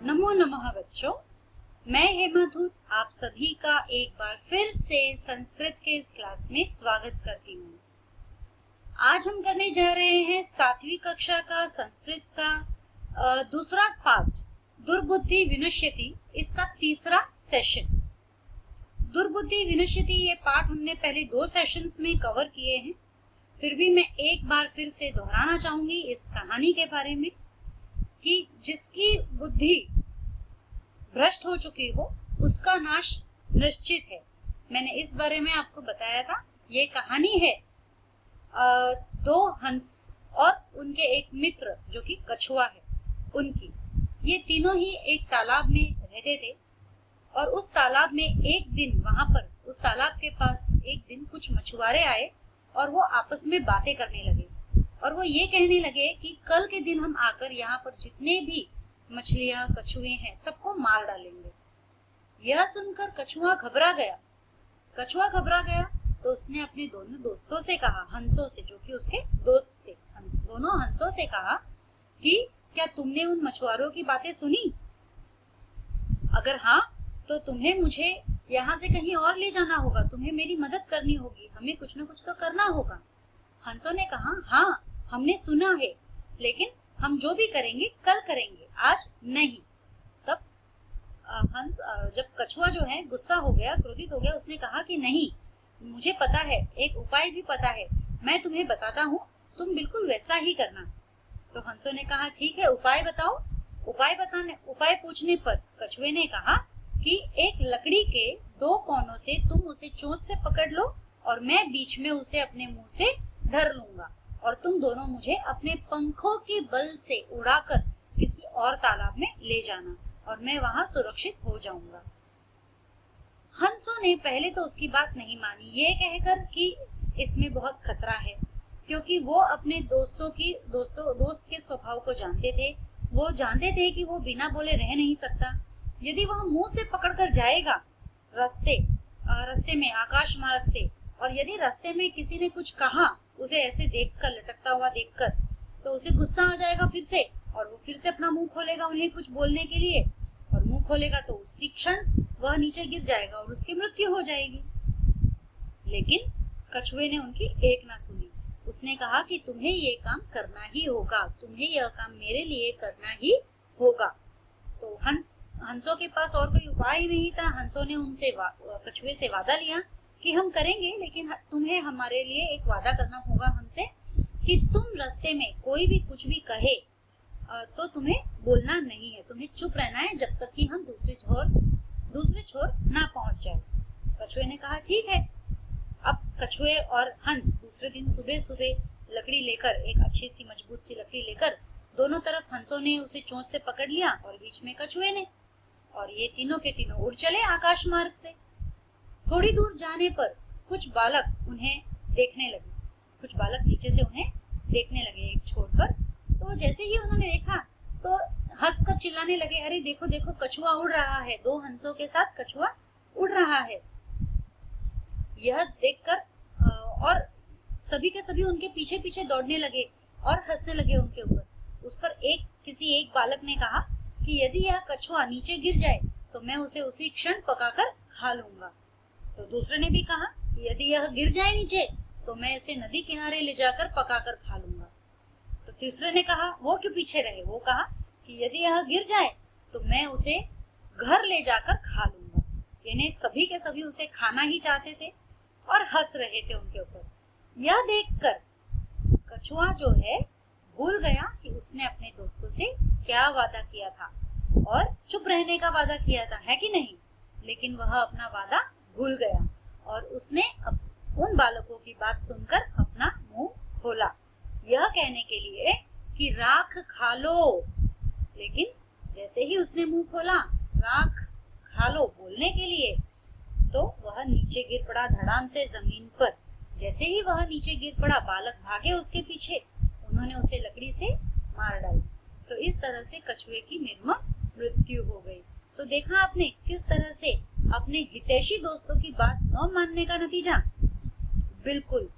नमो नमः बच्चों, मैं हेमा धूत आप सभी का एक बार फिर से संस्कृत के इस क्लास में स्वागत करती हूँ। आज हम करने जा रहे हैं 7वीं कक्षा का संस्कृत का दूसरा पाठ दुर्बुद्धि विनश्यति, इसका तीसरा सेशन। दुर्बुद्धि विनश्यति ये पाठ हमने पहले 2 सेशंस में कवर किए हैं, फिर भी मैं एक बार फिर से दोहराना चाहूंगी इस कहानी के बारे में कि जिसकी बुद्धि भ्रष्ट हो चुकी हो उसका नाश निश्चित है। मैंने इस बारे में आपको बताया था। ये कहानी है 2 हंस और उनके एक मित्र जो कि कछुआ है उनकी। ये तीनों ही एक तालाब में रहते थे और उस तालाब में एक दिन वहां पर उस तालाब के पास एक दिन कुछ मछुआरे आए और वो आपस में बातें करने लगे और वो ये कहने लगे कि कल के दिन हम आकर यहाँ पर जितने भी मछलियां कछुए हैं सबको मार डालेंगे। यह सुनकर कछुआ घबरा गया तो उसने अपने दोनों दोस्तों से कहा, हंसों से, जो कि उसके दोस्त थे, दोनों हंसों से कहा कि क्या तुमने उन मछुआरों की बातें सुनी? अगर हाँ तो तुम्हें मुझे यहाँ से कहीं और ले जाना होगा, तुम्हें मेरी मदद करनी होगी, हमें कुछ न कुछ तो करना होगा। हंसों ने कहा, हाँ हमने सुना है, लेकिन हम जो भी करेंगे कल करेंगे, आज नहीं। तब हंस जब कछुआ जो है गुस्सा हो गया, क्रोधित हो गया, उसने कहा कि नहीं, मुझे पता है, एक उपाय भी पता है, मैं तुम्हें बताता हूँ, तुम बिल्कुल वैसा ही करना। तो हंसों ने कहा ठीक है, उपाय बताओ। उपाय पूछने पर कछुए ने कहा कि एक लकड़ी के 2 कोनों से तुम उसे चोंच से पकड़ लो और मैं बीच में उसे अपने मुंह से धर लूंगा और तुम दोनों मुझे अपने पंखों के बल से उड़ाकर किसी और तालाब में ले जाना और मैं वहां सुरक्षित हो जाऊंगा। हंसों ने पहले तो उसकी बात नहीं मानी, ये कहकर कि इसमें बहुत खतरा है, क्योंकि वो अपने दोस्त के स्वभाव को जानते थे। वो जानते थे कि वो बिना बोले रह नहीं सकता। यदि वह मुंह से पकड़कर जाएगा रास्ते में आकाश मार्ग से, और यदि रास्ते में किसी ने कुछ कहा उसे ऐसे देखकर, लटकता हुआ देखकर, तो उसे गुस्सा आ जाएगा फिर से और वो फिर से अपना मुंह खोलेगा उन्हें कुछ बोलने के लिए, और मुंह खोलेगा तो उसी क्षण वह नीचे गिर जाएगा और उसकी मृत्यु हो जाएगी। लेकिन कछुए ने उनकी एक ना सुनी। उसने कहा कि तुम्हें ये काम करना ही होगा, तुम्हें यह काम मेरे लिए करना ही होगा। तो हंसों के पास और कोई उपाय नहीं था। हंसों ने उनसे कछुए से वादा लिया कि हम करेंगे, लेकिन तुम्हें हमारे लिए एक वादा करना होगा हमसे कि तुम रास्ते में कोई भी कुछ भी कहे तो तुम्हें बोलना नहीं है, तुम्हें चुप रहना है जब तक कि हम दूसरे छोर ना पहुंच जाए। कछुए ने कहा ठीक है। अब कछुए और हंस दूसरे दिन सुबह लकड़ी लेकर, एक अच्छी सी मजबूत सी लकड़ी लेकर, दोनों तरफ हंसों ने उसे चोंच से पकड़ लिया और बीच में कछुए ने, और ये तीनों के तीनों उड़ चले आकाश मार्ग से। थोड़ी दूर जाने पर कुछ बालक उन्हें देखने लगे, कुछ बालक नीचे से उन्हें देखने लगे एक छोर पर। तो जैसे ही उन्होंने देखा तो हंसकर चिल्लाने लगे, अरे देखो देखो, कछुआ उड़ रहा है, 2 हंसों के साथ कछुआ उड़ रहा है। यह देखकर और सभी के सभी उनके पीछे पीछे दौड़ने लगे और हंसने लगे उनके ऊपर। उस पर किसी एक बालक ने कहा कि यदि यह कछुआ नीचे गिर जाए तो मैं उसे उसी क्षण पकाकर खा लूंगा। तो दूसरे ने भी कहा कि यदि यह गिर जाए नीचे तो मैं इसे नदी किनारे ले जाकर पकाकर खा लूंगा। तो तीसरे ने कहा, वो क्यों पीछे रहे, वो कहा कि यदि यह गिर जाए तो मैं उसे घर ले जाकर खा लूंगा। यानी सभी के सभी उसे खाना ही चाहते थे और हंस रहे थे उनके ऊपर। यह देखकर कछुआ जो है भूल गया कि उसने अपने दोस्तों से क्या वादा किया था और चुप रहने का वादा किया था, है कि नहीं? लेकिन वह अपना वादा भूल गया और उसने उन बालकों की बात सुनकर अपना मुंह खोला, यह कहने के लिए कि राख खा लो। लेकिन जैसे ही उसने मुंह खोला राख खा लो बोलने के लिए, तो वह नीचे गिर पड़ा धड़ाम से जमीन पर। जैसे ही वह नीचे गिर पड़ा, बालक भागे उसके पीछे, उन्होंने उसे लकड़ी से मार डाला। तो इस तरह से कछुए की निर्मम मृत्यु हो गई। तो देखा आपने किस तरह से अपने हितैषी दोस्तों की बात न मानने का नतीजा, बिल्कुल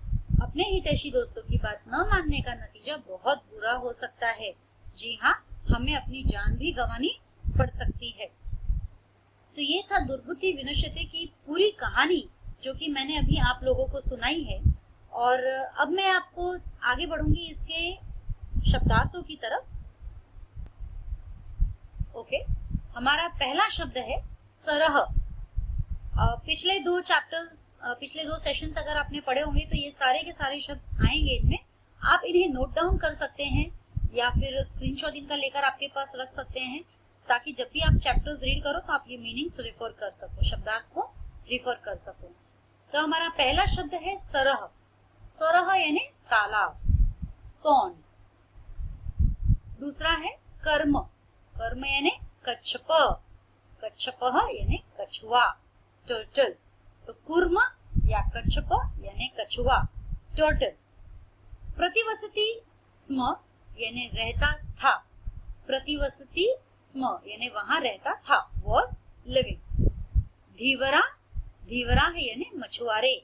अपने हितैषी दोस्तों की बात न मानने का नतीजा बहुत बुरा हो सकता है। जी हाँ, हमें अपनी जान भी गंवानी पड़ सकती है। तो ये था दुर्बुद्धि विनश्यते की पूरी कहानी जो कि मैंने अभी आप लोगों को सुनाई है। और अब मैं आपको आगे बढ़ूंगी इसके शब्दार्थों की तरफ। ओके, हमारा पहला शब्द है सरह। पिछले दो चैप्टर्स, पिछले दो सेशंस अगर आपने पढ़े होंगे तो ये सारे के सारे शब्द आएंगे इनमें। आप इन्हें नोट डाउन कर सकते हैं या फिर स्क्रीनशॉट इनका लेकर आपके पास रख सकते हैं, ताकि जब भी आप चैप्टर्स रीड करो तो आप ये मीनिंग्स रिफर कर सको, शब्दार्थ को रिफर कर सको। तो हमारा पहला शब्द है सरह। सरह यानी तालाब, पॉन्ड। दूसरा है कर्म। कर्म यानी कच्छप। कच्छपः यानी कछुआ, टर्टल। तो कुर्म या कच्छप यानी कछुआ, टर्टल। प्रतिवसति स्म यानी रहता था। प्रतिवसति स्म यानी वहां रहता था, was living। धीवरा, धीवरा है यानी मछुआरे,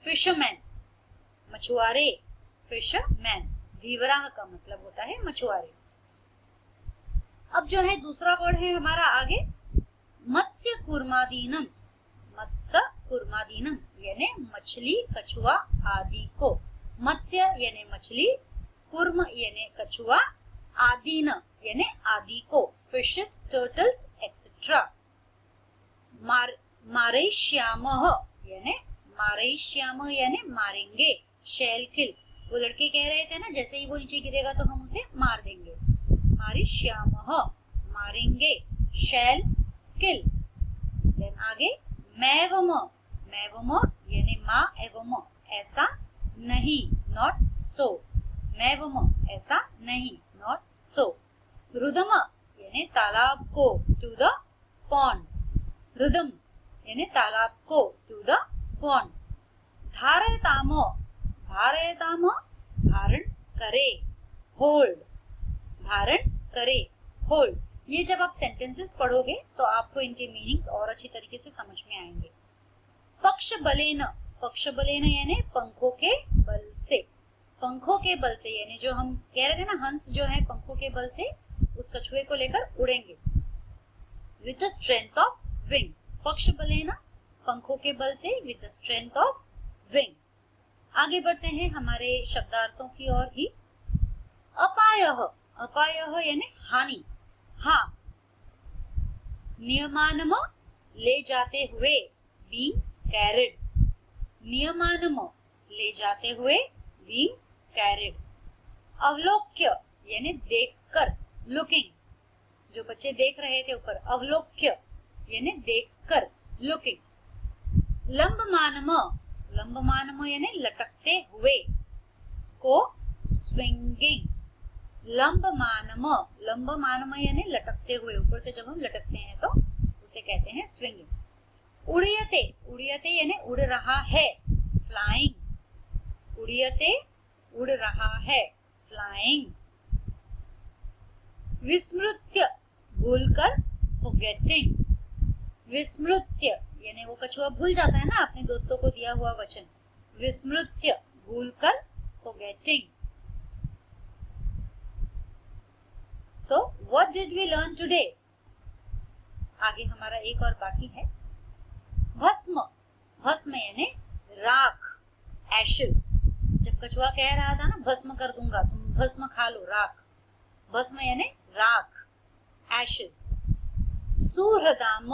फिशरमैन। मछुआरे, फिशरमैन। धीवरा का मतलब होता है मछुआरे। अब जो है दूसरा वर्ड है हमारा आगे, मत्स्य कुर्मादीनम। मत्स्य कुर्मादीनम यानी मछली, कछुआ आदि को। मत्स्य यानी मछली, कुर्म यानी कछुआ, आदीन यानी आदि को, फिशेस, टर्टल्स एक्सेट्रा। मारेश्यामः यानी, मारेश्याम यानी मारेंगे, शैल किल। वो लड़के कह रहे थे ना, जैसे ही वो नीचे गिरेगा तो हम उसे मार देंगे। मारेश्यामः मारेंगे, शैल किल। देन आगे मैवम। मैवम यानी माँ एवं ऐसा नहीं, नॉट सो। मैवम ऐसा नहीं, नॉट सो। रुदम यानी तालाब को, टू द पॉन्ड। रुदम यानी तालाब को, टू द पॉन्ड। धारयताम, धारयताम धारण करे, होल्ड। धारण करे, होल्ड। ये जब आप सेंटेंसेस पढ़ोगे तो आपको इनके मीनिंग्स और अच्छी तरीके से समझ में आएंगे। पक्ष बलेन, पक्ष बलेन यानी पंखों के बल से। पंखों के बल से यानी जो हम कह रहे थे ना, हंस जो है पंखों के बल से उस कछुए को लेकर उड़ेंगे। With the strength of wings. पक्ष बलेन पंखों के बल से, with the strength of wings. आगे बढ़ते हैं हमारे शब्दार्थों की ओर ही। अपायः, अपायः यानी हानि, हाँ। नियमानम ले जाते हुए, बीइंग कैरिड। नियमानम ले जाते हुए, बीइंग कैरिड। अवलोक्य यानी देखकर, लुकिंग। जो बच्चे देख रहे थे ऊपर, अवलोक्य यानी देखकर, लुकिंग। लंबमानम, लंबमानम यानी लटकते हुए को, स्विंगिंग। लंबमानम, लंबमानम यानी लटकते हुए, ऊपर से जब हम लटकते हैं तो उसे कहते हैं स्विंगिंग। उड़ियते, उड़ियते यानी उड़ रहा है, फ्लाइंग। उड़ियते उड़ रहा है, फ्लाइंग। विस्मृत्य भूलकर, फॉरगेटिंग। विस्मृत्य यानी वो कछुआ भूल जाता है ना अपने दोस्तों को दिया हुआ वचन। विस्मृत्य भूलकर, forgetting. So, what did we learn today? आगे हमारा एक और बाकी है। भस्म, भस्म यानी राख, ashes। जब कछुआ कह रहा था ना भस्म कर दूंगा, तुम भस्म खा लो, राख। भस्म यानी राख, ashes। सुहृदाम,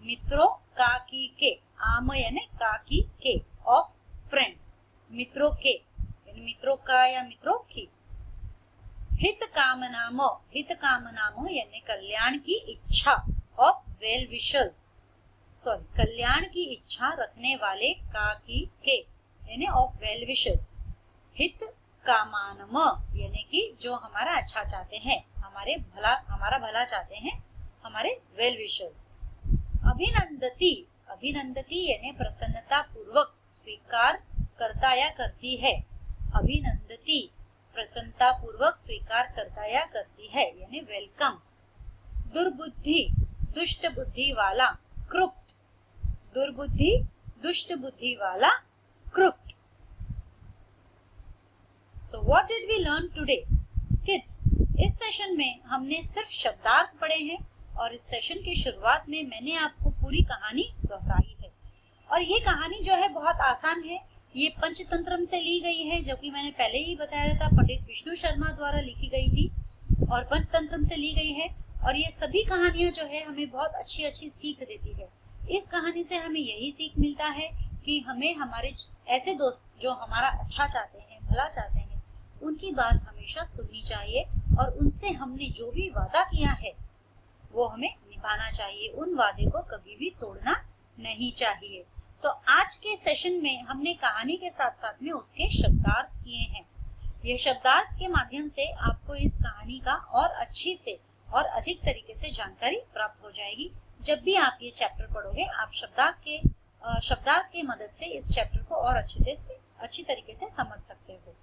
मित्रों काकी के, आम यानी काकी के, ऑफ फ्रेंड्स, मित्रों के यानी मित्रों का या मित्रों की। हित कामनाम, हित कामनाम यानी कल्याण की इच्छा, ऑफ वेल विशर्स। सॉरी, कल्याण की इच्छा रखने वाले काकी के यानी ऑफ वेल विशर्स। हित कामानम यानी कि जो हमारा अच्छा चाहते हैं, हमारा भला चाहते हैं, हमारे वेल विशर्स। अभिनंदती, अभिनंदती यानी प्रसन्नता पूर्वक स्वीकार करता या करती है। अभिनंदती प्रसन्नता पूर्वक स्वीकार करता या करती है यानी वेलकम्स। दुर्बुद्धि, दुष्ट बुद्धि वाला, क्रुप्ट। दुर्बुद्धि, दुष्ट बुद्धि वाला, क्रुप्ट। So what did we learn today? Kids, इस सेशन में हमने सिर्फ शब्दार्थ पढ़े हैं और इस सेशन की शुरुआत में मैंने आपको पूरी कहानी दोहराई है। और ये कहानी जो है बहुत आसान है। ये पंचतंत्रम से ली गई है, जो कि मैंने पहले ही बताया था, पंडित विष्णु शर्मा द्वारा लिखी गई थी और पंचतंत्रम से ली गई है। और ये सभी कहानियां जो है हमें बहुत अच्छी अच्छी सीख देती है। इस कहानी से हमें यही सीख मिलता है कि हमें हमारे ऐसे दोस्त जो हमारा अच्छा चाहते हैं, भला चाहते हैं, उनकी बात हमेशा सुननी चाहिए और उनसे हमने जो भी वादा किया है वो हमें निभाना चाहिए। उन वादे को कभी भी तोड़ना नहीं चाहिए। तो आज के सेशन में हमने कहानी के साथ साथ में उसके शब्दार्थ किए हैं। यह शब्दार्थ के माध्यम से आपको इस कहानी का और अच्छी से और अधिक तरीके से जानकारी प्राप्त हो जाएगी। जब भी आप ये चैप्टर पढ़ोगे, आप शब्दार्थ के मदद से इस चैप्टर को और अच्छी तरीके से समझ सकते हो।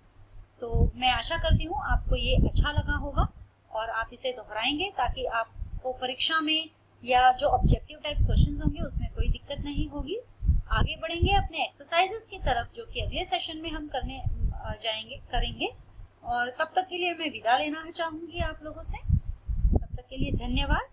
तो मैं आशा करती हूँ आपको ये अच्छा लगा होगा और आप इसे दोहराएंगे ताकि आपको परीक्षा में या जो ऑब्जेक्टिव टाइप क्वेश्चंस होंगे उसमें कोई दिक्कत नहीं होगी। आगे बढ़ेंगे अपने एक्सरसाइजेस की तरफ, जो कि अगले सेशन में हम करेंगे। और तब तक के लिए मैं विदा लेना चाहूंगी आप लोगों से। तब तक के लिए धन्यवाद।